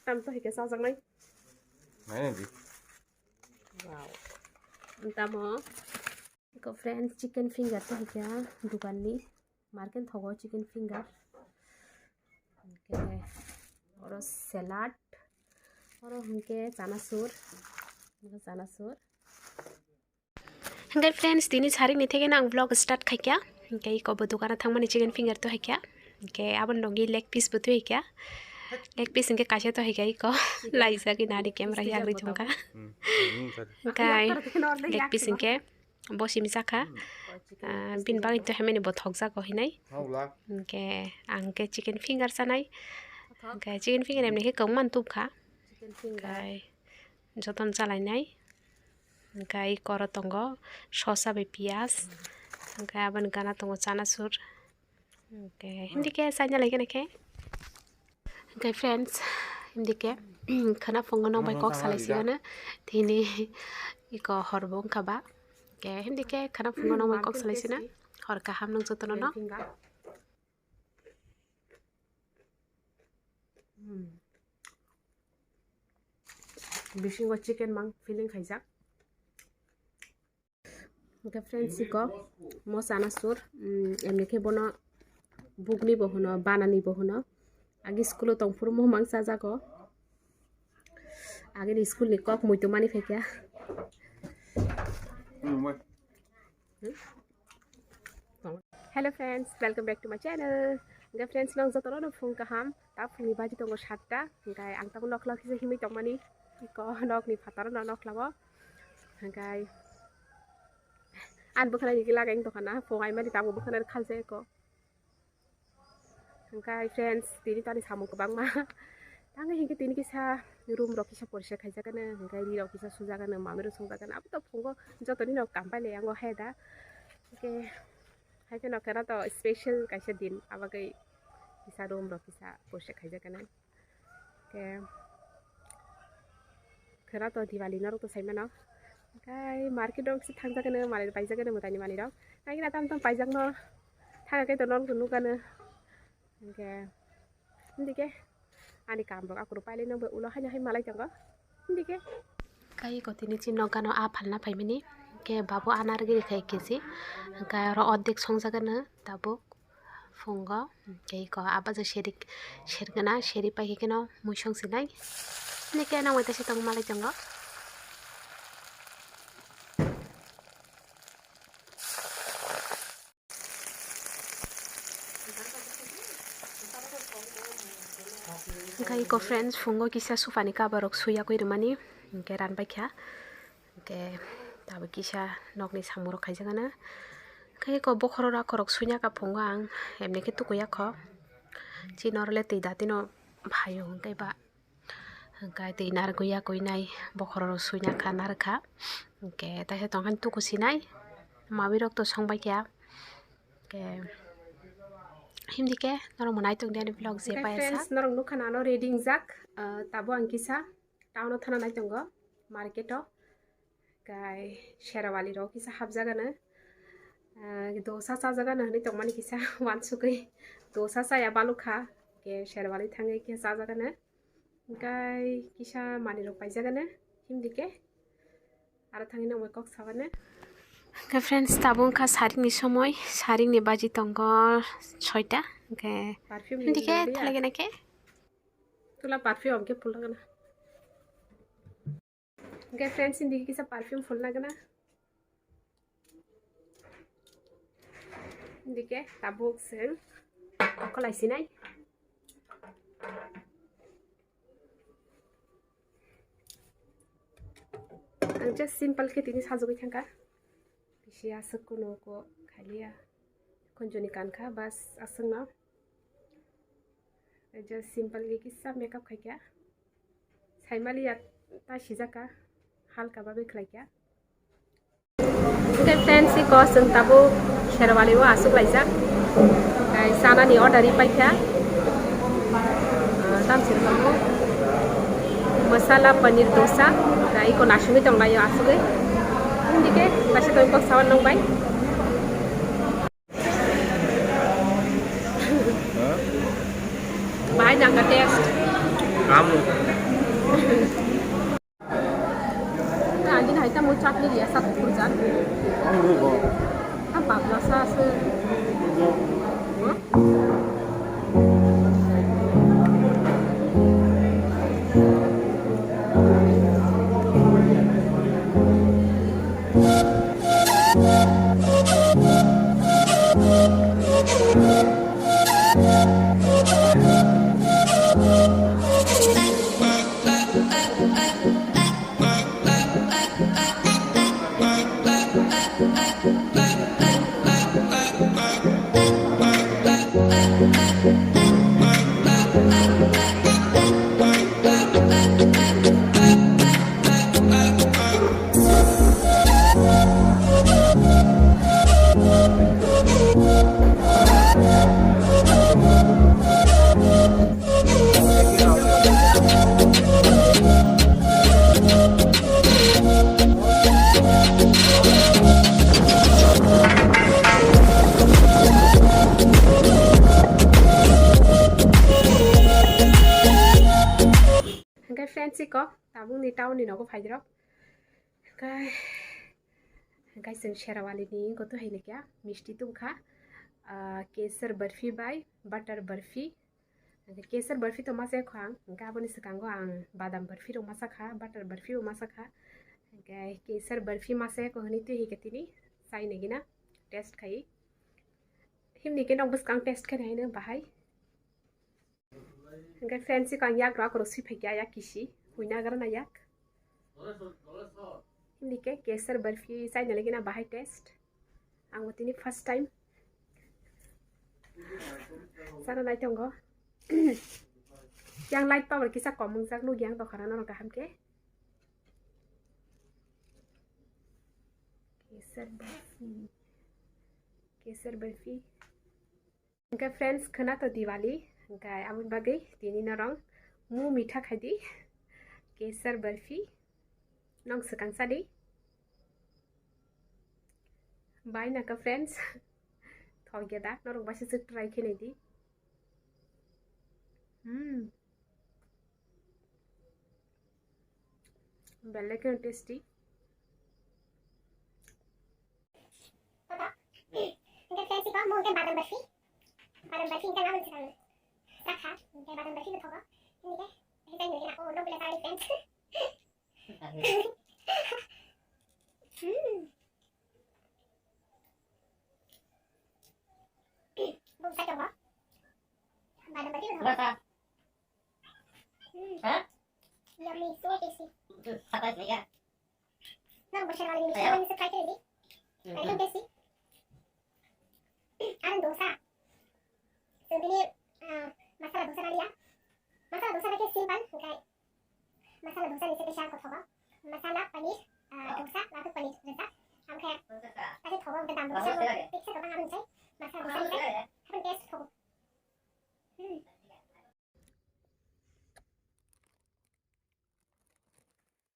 tam to hike sa jangnai wow tamo ko friends chicken finger to hike dukan ni market thogo chicken finger okay oro salad oro hunke chanasur Hingga friends dini hari ni thege nang vlog start khaikya hingga ko dukana thangmani chicken finger to haikya hingga abon dongi leg piece butu haikya leg piece hingga kasya to haikya ko laisa ki nari camera hi agri chungka kai leg piece hingga bosi misaka bin bang to hemeni bo thokja ko hinai hingga angke chicken finger sanai hingga chicken finger emni ke kongman tupkha kai joton chalainai Kai koro tongo sosa be pias kai aban gana tongo chanasur okay himdike sanya lagi nake okay friends himdike khana fongo nong bai kok salai sigana thini iko horbong khaba okay himdike khana fongo nong bai kok salai sina hor ka ham nong jotono no bisingo chicken mang feeling khaijak Okay friends iko mo chanasur emni ke bono bugni bohono banani bohono agi school tongfur mo mangsa jago agi school ni kok muito mani fekya Hello friends welcome back to my channel Okay friends nang jotoro no phung kaham ta phungni baji tongo 7ta ngai ang ta nok lak hise himi tongmani iko nok ni phataro no nok labo ngai an bukan lagi lagi itu karena fongai mah ditamu bukan ada kalse ko angkai friends tini tadi samu ke bang mah tangga hingga tini kisah room ro kisah porsche khai jaga na angkai di ro kisah suja kana mamero sungja kana abu to fongo joto ni no kampai le ango heda oke hai ke no kara to special kaisa din abagai kisah room ro kisah porsche khai jaga na oke kara to diwali na ro to sai mana Kai market dong sih thang jaga na mari pai jaga na mutani mani dong nai na tam pajak no thang ke to non kunu kana oke ndike ani kam dong aku pai le nang be ulo hanya hai malai jangga ndike kai ko tini chin no kano a phalna pai mini ke babu anar gi khai kesi kai ro oddek song jaga na tabu fungo ke ko abaja shergana sheri pai ke no muisong sinai ndike na wata sitong malai jangga Kai ko friends fungo kisah sufani ka barok suya ko irmani ke ran baikha ke tabe kisah nokni samuro khai jaga na kai ko bokhorora korok sunya ka fungo ang emne ke tukuya kho chinorle tei datino bhayo kai ba kai tei nar goya koinai bokhororo sunya kha nar kha ke ta he tonghan tukusinai mabirok to songbai kya ke himdike norong monai tong deni vlog je paisa friends norong nukhana no reading jak tabo angkisa town o thana nai tongo market o kai sherawali ro kisa habjaga na dosa sa jaga na ni tongmani kisa wansukui dosa sa ya balukha ke sherawali thangai ke sa jaga na kai kisa mani ro pai jaga na himdike ara thangi no kok sabane Okay friends tabung ka saring ni somoy saring ni baji tongo 6ta okay perfume dike thalage nake tula perfume ke full lagana okay friends indike kisa perfume full lagana indike tabuk sel kolai sinai just simple ke tini sajogi thangka si asuk kuno ko khalia konjoni kanka bas asung na just simple ge kisa makeup khaikya saimali ya ta sijaka halka babe khlaikya okay friends ko sung tabu sherwali wa asuk laisa kai sana ni order paikya tam sirmo masala paneer dosa kai ko nasumi tonglayo asuge Dike, kasih tahu kok sawan nong bay. Bay nang ka test. Kamu. friends sih kok tabung di tahun ini aku fajar guys जों शेरावालीनि गथ' हैनो क्या मिष्टि तुमखा केसर barfi bye butter barfi केसर बर्फी तो मासे खां गाबोन सिगांगो आं बादाम बर्फी रो मासा खा बटर बर्फी रो मासा खा केसर बर्फी मासे को हनी तु हिगतिनि साइने गिना टेस्ट खाई हिमनि के नंग बस कां टेस्ट खाने हैनो बाहाय Enggak fancy kan yak rak rosi phekya yak kishi huina garna yak hindi ke kesar barfi sai nalagi na bahai test ang tini first time sana nai tongo yang light power kisa komung sak lu yang to khana no kaham ke kesar barfi enggak friends khana to Diwali Enggak, amun bagai tini norong mu mita khadi kesar barfi nong sekang sadi bye naka friends thog geda norong basi sik try khene di belle ke tasty enggak fancy kok mau kan badam barfi kan namun sekang Saka, kayak badan bersih betul kok. Ini deh, kita nyuruhin aku udah boleh tarik friends. Belum saya coba. Badan bersih betul kok. Hah? Yummy, so tasty. Apa sih ya? Nah, bersih kali ini. Kita bisa try ini. Itu tasty. Ada dosa. Sebenarnya masala dosa na liya masala dosa na ke simple okay masala dosa ni spesial ko thoga masala paneer